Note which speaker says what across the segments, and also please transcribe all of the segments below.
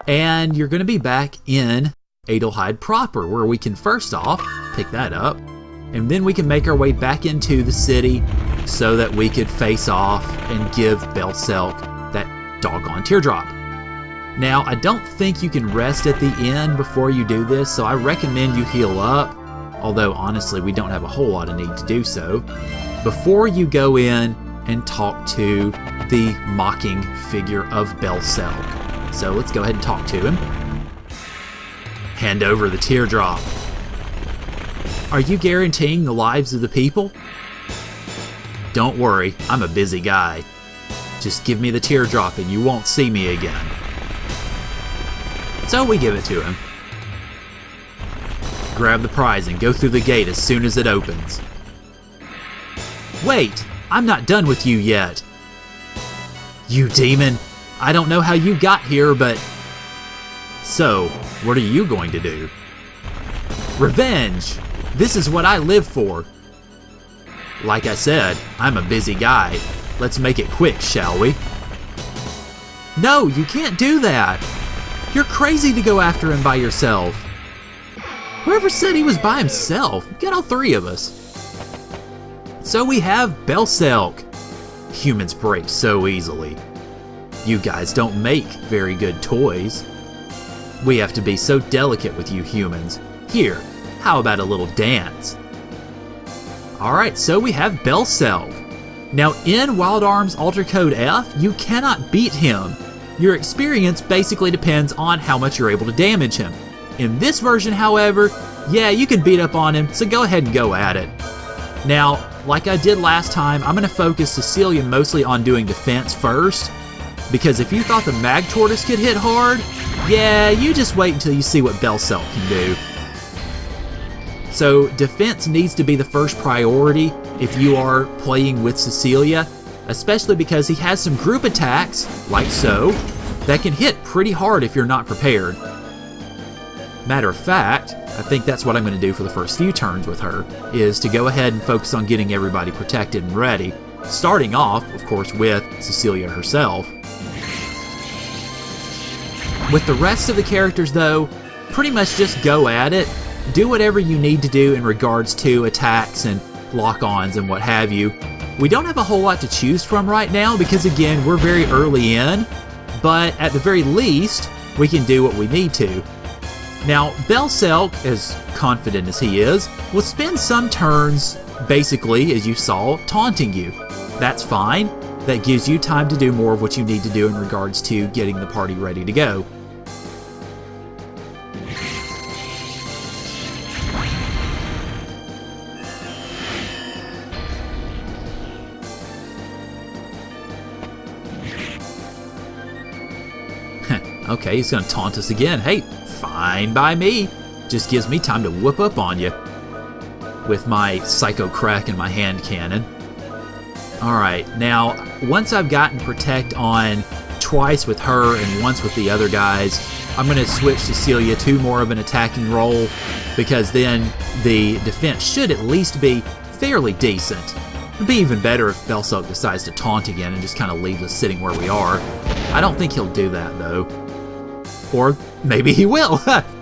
Speaker 1: And you're going to be back in Adlehyde proper, where we can first off pick that up, and then we can make our way back into the city so that we could face off and give Belselk that doggone teardrop. Now, I don't think you can rest at the end before you do this, so I recommend you heal up, although honestly we don't have a whole lot of need to do so, before you go in and talk to the mocking figure of Belselk. So let's go ahead and talk to him. Hand over the teardrop. Are you guaranteeing the lives of the people? Don't worry, I'm a busy guy. Just give me the teardrop and you won't see me again. So we give it to him. Grab the prize and go through the gate as soon as it opens. Wait, I'm not done with you yet. You demon, I don't know how you got here, but... So, what are you going to do? Revenge! This is what I live for. Like I said, I'm a busy guy. Let's make it quick, shall we? No, you can't do that! You're crazy to go after him by yourself. Whoever said he was by himself? Get all three of us. So we have Belselk. Humans break so easily. You guys don't make very good toys. We have to be so delicate with you humans. Here, how about a little dance? Alright, so we have Belselk. Now in Wild Arms Alter Code F, you cannot beat him. Your experience basically depends on how much you're able to damage him. In this version, however, yeah, you can beat up on him, so go ahead and go at it. Now, like I did last time, I'm going to focus Cecilia mostly on doing defense first, because if you thought the Mag Tortoise could hit hard, yeah, you just wait until you see what Belselk can do. So defense needs to be the first priority if you are playing with Cecilia, especially because he has some group attacks, like so, that can hit pretty hard if you're not prepared. Matter of fact, I think that's what I'm going to do for the first few turns with her, is to go ahead and focus on getting everybody protected and ready, starting off, of course, with Cecilia herself. With the rest of the characters, though, pretty much just go at it. Do whatever you need to do in regards to attacks and lock-ons and what have you. We don't have a whole lot to choose from right now because, again, we're very early in, but at the very least, we can do what we need to. Now, Belselk, as confident as he is, will spend some turns, basically, as you saw, taunting you. That's fine. That gives you time to do more of what you need to do in regards to getting the party ready to go. Okay, he's gonna taunt us again. Hey, fine by me. Just gives me time to whoop up on you with my Psycho Crack and my hand cannon. Alright, now, once I've gotten Protect on twice with her and once with the other guys, I'm gonna switch Cecilia to more of an attacking role, because then the defense should at least be fairly decent. It'd be even better if Belselk decides to taunt again and just kind of leave us sitting where we are. I don't think he'll do that, though. Or maybe he will.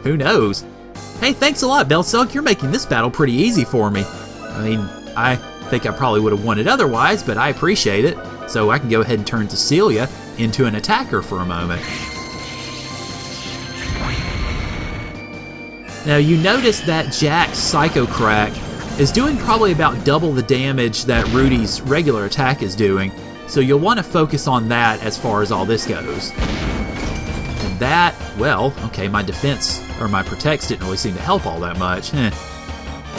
Speaker 1: Who knows? Hey, thanks a lot, Belselk. You're making this battle pretty easy for me. I mean, I think I probably would have won it otherwise, but I appreciate it. So I can go ahead and turn Cecilia into an attacker for a moment. Now, you notice that Jack's Psycho Crack is doing probably about double the damage that Rudy's regular attack is doing, so you'll want to focus on that as far as all this goes. And that, well, okay, my defense, or my protects didn't really seem to help all that much.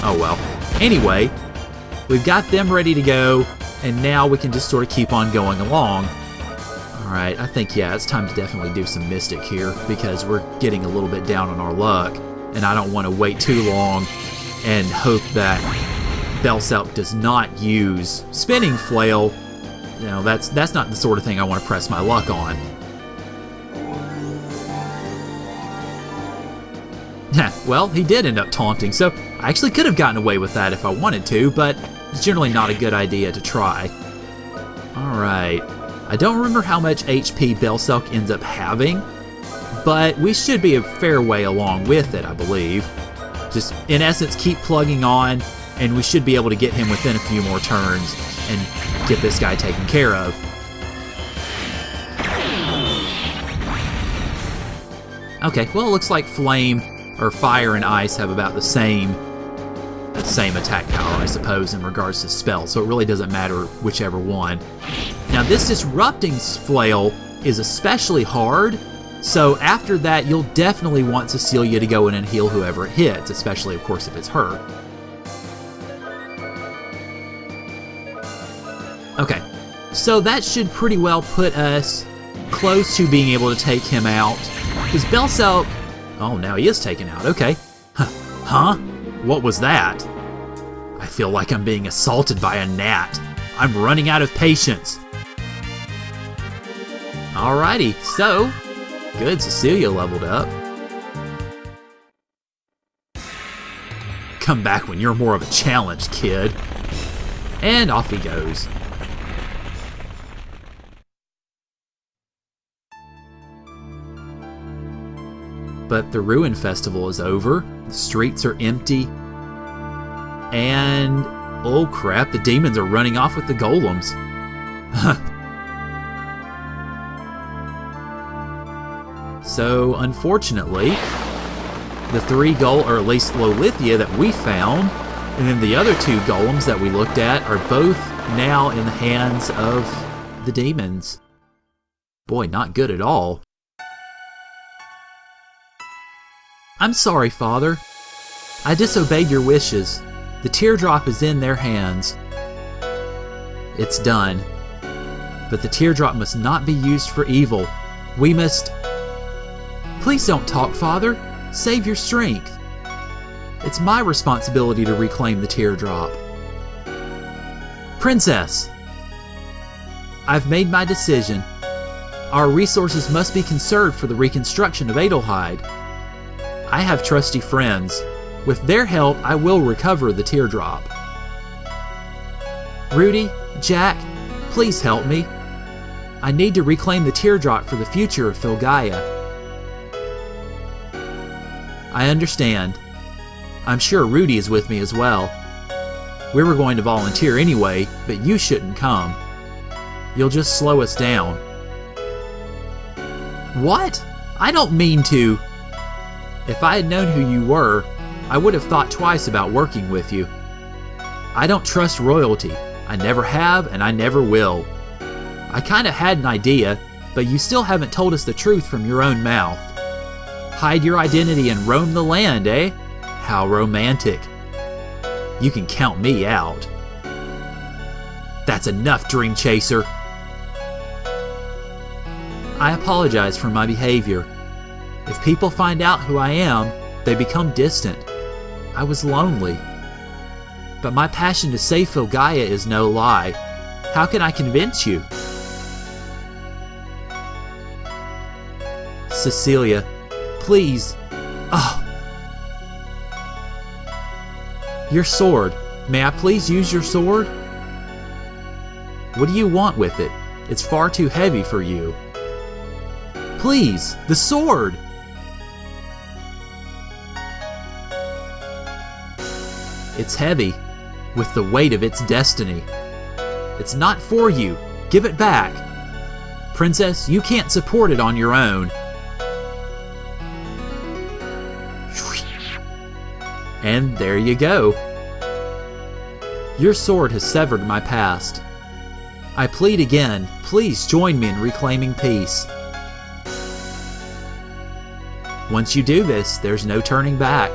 Speaker 1: Oh well. Anyway, we've got them ready to go, and now we can just sort of keep on going along. Alright, I think, yeah, it's time to definitely do some Mystic here, because we're getting a little bit down on our luck, and I don't want to wait too long and hope that Belselk does not use Spinning Flail. You know, that's not the sort of thing I want to press my luck on. Well, he did end up taunting, so I actually could have gotten away with that if I wanted to, but it's generally not a good idea to try. Alright, I don't remember how much HP Belselk ends up having, but we should be a fair way along with it, I believe. Just, in essence, keep plugging on, and we should be able to get him within a few more turns and get this guy taken care of. Okay, well, it looks like flame, or fire and ice have about the same attack power, I suppose, in regards to spells, so it really doesn't matter whichever one. Now, this disrupting flail is especially hard, so after that, you'll definitely want Cecilia to go in and heal whoever it hits, especially, of course, if it's her. Okay, so that should pretty well put us close to being able to take him out. Because Belselk... Oh, now he is taken out. Okay. Huh? What was that? I feel like I'm being assaulted by a gnat. I'm running out of patience. Alrighty, so... Good, Cecilia leveled up. Come back when you're more of a challenge, kid. And off he goes. But the Ruin Festival is over, the streets are empty, and oh crap, the demons are running off with the golems. So, unfortunately, the three or at least Lolithia that we found, and then the other two golems that we looked at are both now in the hands of the demons. Boy, not good at all. I'm sorry, Father. I disobeyed your wishes. The teardrop is in their hands. It's done. But the teardrop must not be used for evil. We must... Please don't talk, Father. Save your strength. It's my responsibility to reclaim the teardrop. Princess! I've made my decision. Our resources must be conserved for the reconstruction of Adlehyde. I have trusty friends. With their help, I will recover the teardrop. Rudy, Jack, please help me. I need to reclaim the teardrop for the future of Filgaia. I understand. I'm sure Rudy is with me as well. We were going to volunteer anyway, but you shouldn't come. You'll just slow us down. What? I don't mean to. If I had known who you were, I would have thought twice about working with you. I don't trust royalty. I never have, and I never will. I kinda had an idea, but you still haven't told us the truth from your own mouth. Hide your identity and roam the land, eh? How romantic. You can count me out. That's enough, Dream Chaser. I apologize for my behavior. If people find out who I am, they become distant. I was lonely. But my passion to save Filgaia is no lie. How can I convince you? Cecilia, please. Oh. Your sword. May I please use your sword? What do you want with it? It's far too heavy for you. Please, the sword! It's heavy, with the weight of its destiny. It's not for you. Give it back. Princess, you can't support it on your own. And there you go. Your sword has severed my past. I plead again, please join me in reclaiming peace. Once you do this, there's no turning back.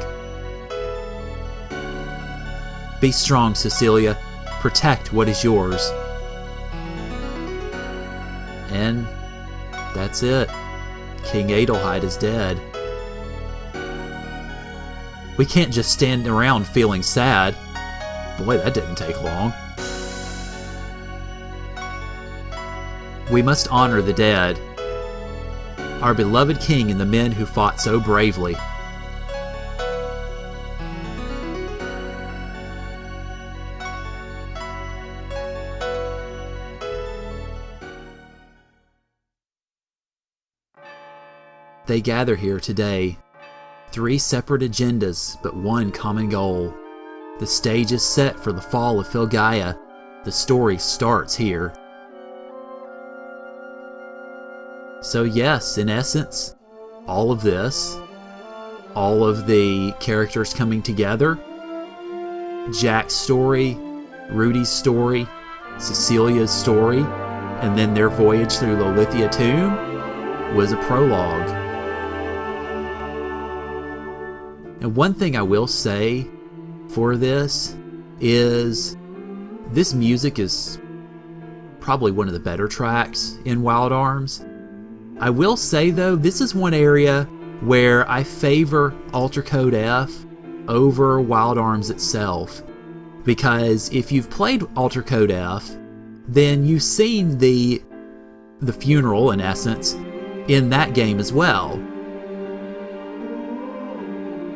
Speaker 1: Be strong, Cecilia. Protect what is yours. And that's it. King Adlehyde is dead. We can't just stand around feeling sad. Boy, that didn't take long. We must honor the dead. Our beloved king and the men who fought so bravely. They gather here today. 3 separate agendas, but one common goal. The stage is set for the fall of Filgaia. The story starts here. So yes, in essence, all of this, all of the characters coming together, Jack's story, Rudy's story, Cecilia's story, and then their voyage through Lolithia Tomb was a prologue. And one thing I will say for this is this music is probably one of the better tracks in Wild Arms. I will say though, this is one area where I favor Alter Code F over Wild Arms itself, because if you've played Alter Code F, then you've seen the funeral, in essence, in that game as well.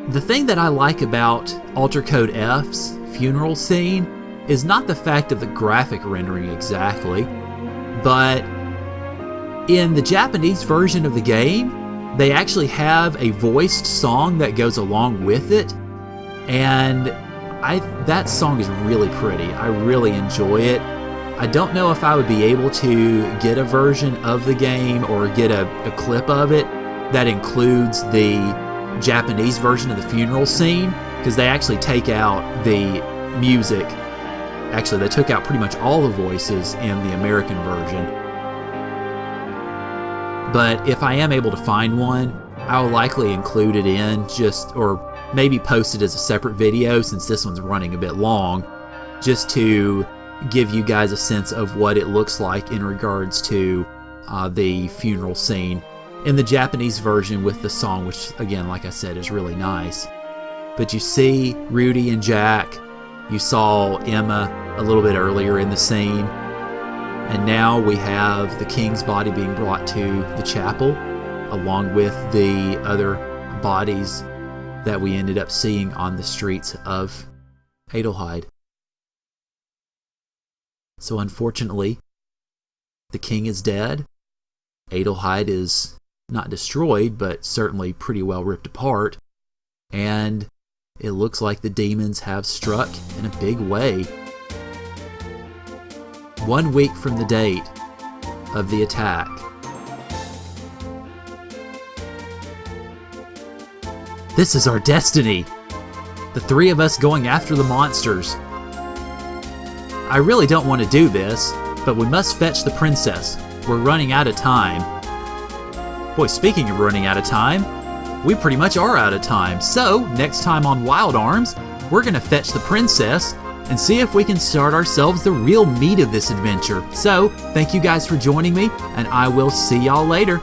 Speaker 1: The thing that I like about Alter Code F's funeral scene is not the fact of the graphic rendering exactly, but in the Japanese version of the game, they actually have a voiced song that goes along with it, and that song is really pretty. I really enjoy it. I don't know if I would be able to get a version of the game or get a clip of it that includes the Japanese version of the funeral scene, because they actually take out the music. Actually, they took out pretty much all the voices in the American version. But if I am able to find one, I will likely include it in or maybe post it as a separate video, since this one's running a bit long, just to give you guys a sense of what it looks like in regards to the funeral scene in the Japanese version with the song, which again, like I said, is really nice. But you see Rudy and Jack, you saw Emma a little bit earlier in the scene, and now we have the king's body being brought to the chapel, along with the other bodies that we ended up seeing on the streets of Adlehyde. So unfortunately, the king is dead. Adlehyde is not destroyed, but certainly pretty well ripped apart. And it looks like the demons have struck in a big way. 1 week from the date of the attack, this is our destiny. The 3 of us going after the monsters. I really don't want to do this, but we must fetch the princess. We're running out of time. Boy, speaking of running out of time, we pretty much are out of time. So, next time on Wild Arms, we're going to fetch the princess and see if we can start ourselves the real meat of this adventure. So, thank you guys for joining me, and I will see y'all later.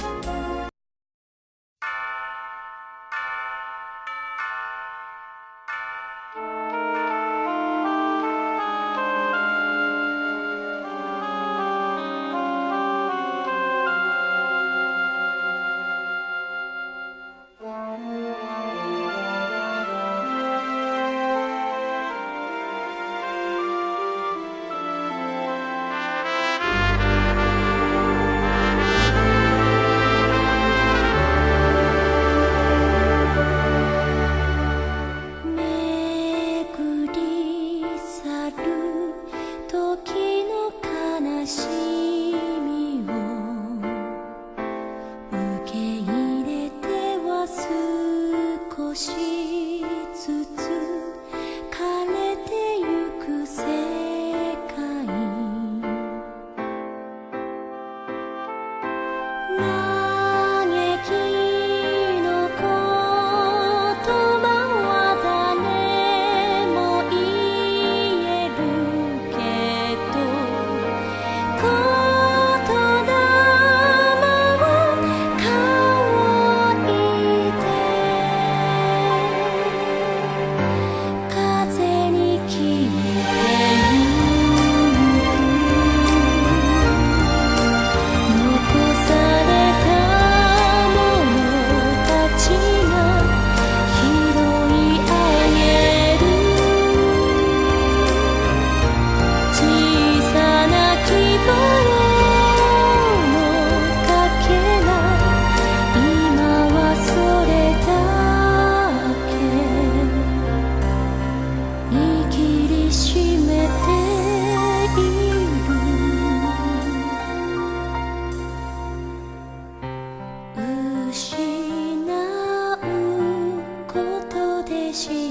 Speaker 2: し